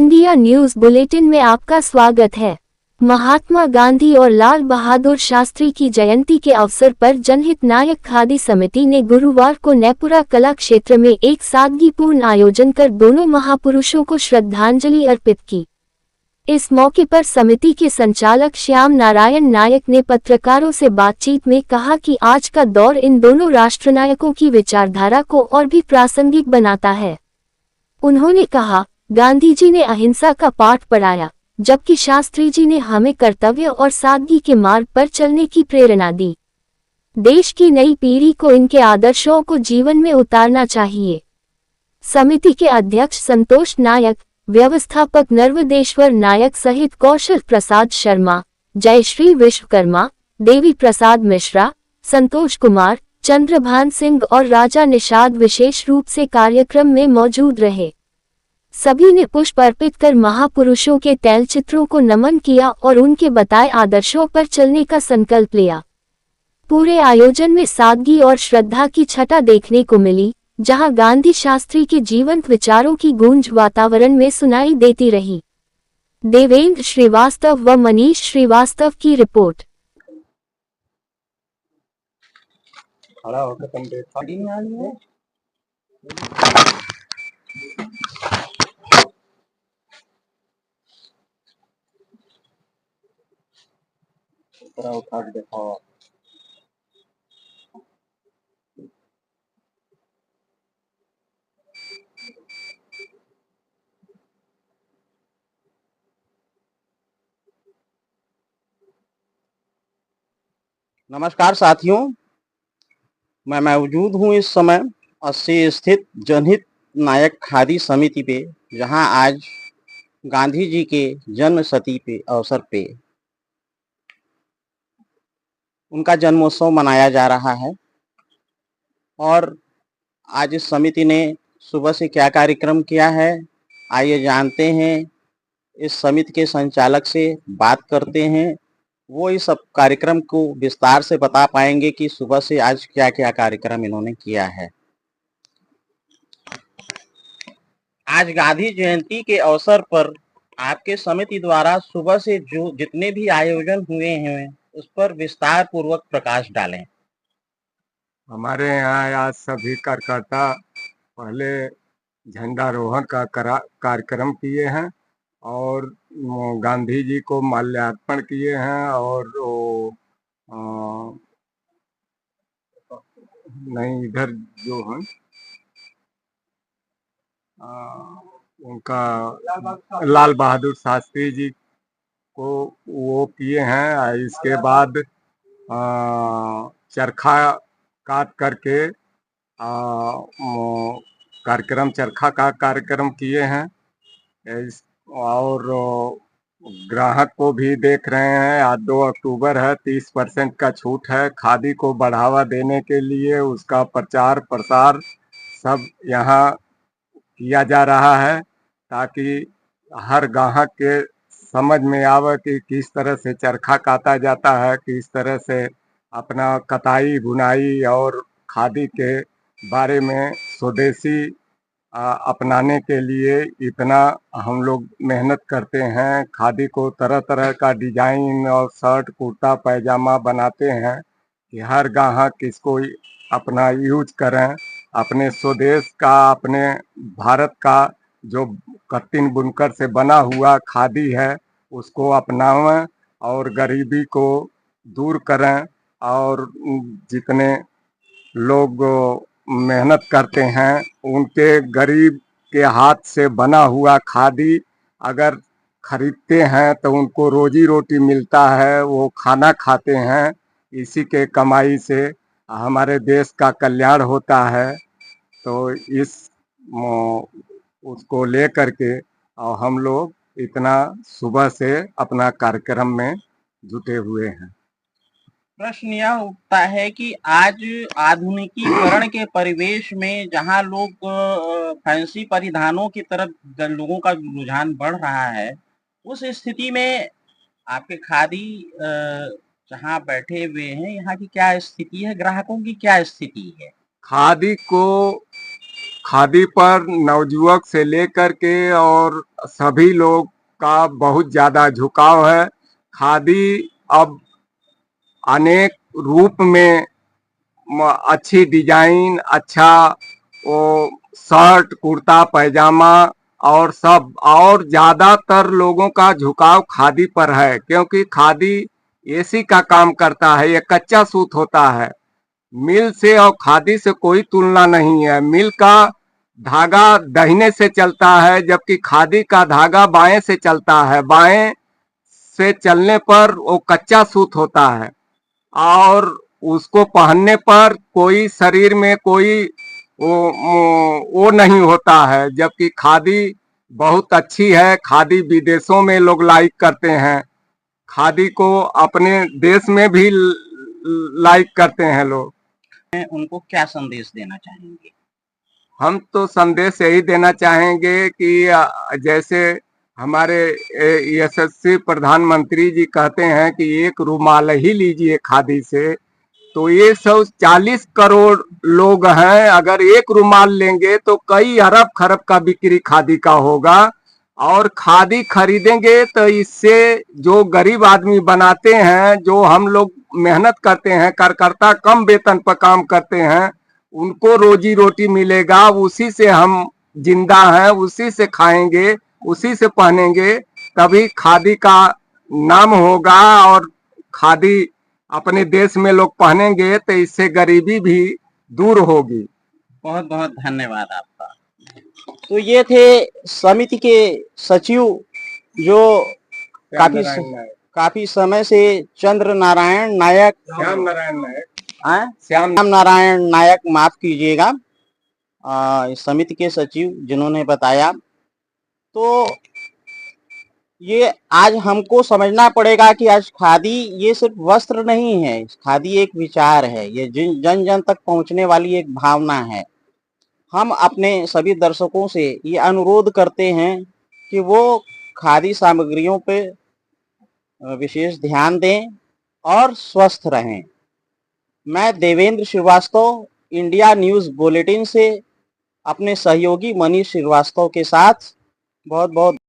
India news bulletin में आपका स्वागत है। महात्मा गांधी और लाल बहादुर शास्त्री की जयंती के अवसर पर जनहित नायक खादी समिति ने गुरुवार को नैपुरा कला क्षेत्र में एक सादगीपूर्ण आयोजन कर दोनों महापुरुषों को श्रद्धांजलि अर्पित की। इस मौके पर समिति के संचालक श्याम नारायण नायक ने पत्रकारों से बातचीत में कहा कि आज का दौर इन दोनों राष्ट्रनायकों की विचारधारा को और भी प्रासंगिक बनाता है। उन्होंने कहा, गांधी जी ने अहिंसा का पाठ पढ़ाया, जबकि शास्त्री जी ने हमें कर्तव्य और सादगी के मार्ग पर चलने की प्रेरणा दी। देश की नई पीढ़ी को इनके आदर्शों को जीवन में उतारना चाहिए। समिति के अध्यक्ष संतोष नायक, व्यवस्थापक नर्वदेश्वर नायक सहित कौशल प्रसाद शर्मा, जयश्री विश्वकर्मा, देवी प्रसाद मिश्रा, संतोष कुमार, चंद्रभान सिंह और राजा निषाद विशेष रूप से कार्यक्रम में मौजूद रहे। सभी ने पुष्प अर्पित कर महापुरुषों के तैलचित्रों को नमन किया और उनके बताए आदर्शों पर चलने का संकल्प लिया। पूरे आयोजन में सादगी और श्रद्धा की छटा देखने को मिली, जहां गांधी शास्त्री के जीवंत विचारों की गूंज वातावरण में सुनाई देती रही। देवेंद्र श्रीवास्तव व मनीष श्रीवास्तव की रिपोर्ट। उठा के दिखाओ। नमस्कार साथियों, मैं मौजूद हूँ इस समय 80 स्थित जनहित नायक खादी समिति पे, जहां आज गांधी जी के जन्म शती पे अवसर पे उनका जन्मोत्सव मनाया जा रहा है। और आज इस समिति ने सुबह से क्या कार्यक्रम किया है, आइए जानते हैं। इस समिति के संचालक से बात करते हैं, वो इस सब कार्यक्रम को विस्तार से बता पाएंगे कि सुबह से आज क्या क्या कार्यक्रम इन्होंने किया है। आज गांधी जयंती के अवसर पर आपके समिति द्वारा सुबह से जो जितने भी आयोजन हुए हैं उस पर विस्तार पूर्वक प्रकाश डालें। हमारे यहाँ आज सभी कार्यकर्ता पहले झंडारोहण का कार्यक्रम किए हैं और गांधी जी को माल्यार्पण किए हैं और नहीं इधर जो है उनका लाल बहादुर शास्त्री जी को वो किए हैं। इसके बाद चरखा काट करके कार्यक्रम चरखा का कार्यक्रम किए हैं। और ग्राहक को भी देख रहे हैं, आज 2 अक्टूबर है, 30% का छूट है। खादी को बढ़ावा देने के लिए उसका प्रचार प्रसार सब यहाँ किया जा रहा है, ताकि हर ग्राहक के समझ में आवे कि किस तरह से चरखा काटा जाता है, किस तरह से अपना कताई बुनाई और खादी के बारे में स्वदेशी अपनाने के लिए इतना हम लोग मेहनत करते हैं। खादी को तरह तरह का डिजाइन और शर्ट कुर्ता पैजामा बनाते हैं कि हर ग्राहक इसको अपना यूज करें। अपने स्वदेश का, अपने भारत का जो कत्तिन बुनकर से बना हुआ खादी है उसको अपनावें और गरीबी को दूर करें। और जितने लोग मेहनत करते हैं उनके गरीब के हाथ से बना हुआ खादी अगर खरीदते हैं तो उनको रोजी रोटी मिलता है, वो खाना खाते हैं। इसी के कमाई से हमारे देश का कल्याण होता है। तो इस उसको ले करके और हम लोग इतना सुबह से अपना कार्यक्रम में जुटे हुए हैं। प्रश्न यह उठता है कि आज आधुनिकीकरण के परिवेश में जहां लोग फैंसी परिधानों की तरफ लोगों का रुझान बढ़ रहा है, उस स्थिति में आपके खादी जहां बैठे हुए हैं यहाँ की क्या स्थिति है, ग्राहकों की क्या स्थिति है? खादी पर नवयुवक से लेकर के और सभी लोग का बहुत ज्यादा झुकाव है। खादी अब अनेक रूप में अच्छी डिजाइन, अच्छा वो शर्ट, कुर्ता, पैजामा और सब, और ज्यादातर लोगों का झुकाव खादी पर है, क्योंकि खादी एसी का काम करता है। ये कच्चा सूत होता है। मिल से और खादी से कोई तुलना नहीं है। मिल का धागा दाहिने से चलता है, जबकि खादी का धागा बाएं से चलता है। बाएं से चलने पर वो कच्चा सूत होता है और उसको पहनने पर कोई शरीर में कोई वो नहीं होता है। जबकि खादी बहुत अच्छी है। खादी विदेशों में लोग लाइक करते हैं। खादी को अपने देश में भी लाइक करते हैं लोग। उनको क्या संदेश देना चाहेंगे? हम तो संदेश यही देना चाहेंगे कि जैसे हमारे यशस्वी प्रधानमंत्री जी कहते हैं कि एक रुमाल ही लीजिए खादी से, तो ये 140 करोड़ लोग हैं। अगर एक रुमाल लेंगे तो कई अरब खरब का बिक्री खादी का होगा। और खादी खरीदेंगे तो इससे जो गरीब आदमी बनाते हैं, जो हम लोग मेहनत करते हैं, कार्यकर्ता कम वेतन पर काम करते हैं, उनको रोजी रोटी मिलेगा। उसी से हम जिंदा हैं, उसी से खाएंगे, उसी से पहनेंगे, तभी खादी का नाम होगा। और खादी अपने देश में लोग पहनेंगे तो इससे गरीबी भी दूर होगी। बहुत बहुत धन्यवाद आपका। तो ये थे समिति के सचिव जो काफी समय से श्याम नारायण नायक, माफ कीजिएगा, समिति के सचिव जिन्होंने बताया। तो ये आज हमको समझना पड़ेगा कि आज खादी ये सिर्फ वस्त्र नहीं है, खादी एक विचार है, ये जन जन तक पहुंचने वाली एक भावना है। हम अपने सभी दर्शकों से ये अनुरोध करते हैं कि वो खादी सामग्रियों पे विशेष ध्यान दें और स्वस्थ रहें। मैं Devendra Srivastava India News bulletin से अपने सहयोगी मनीष श्रीवास्तव के साथ बहुत बहुत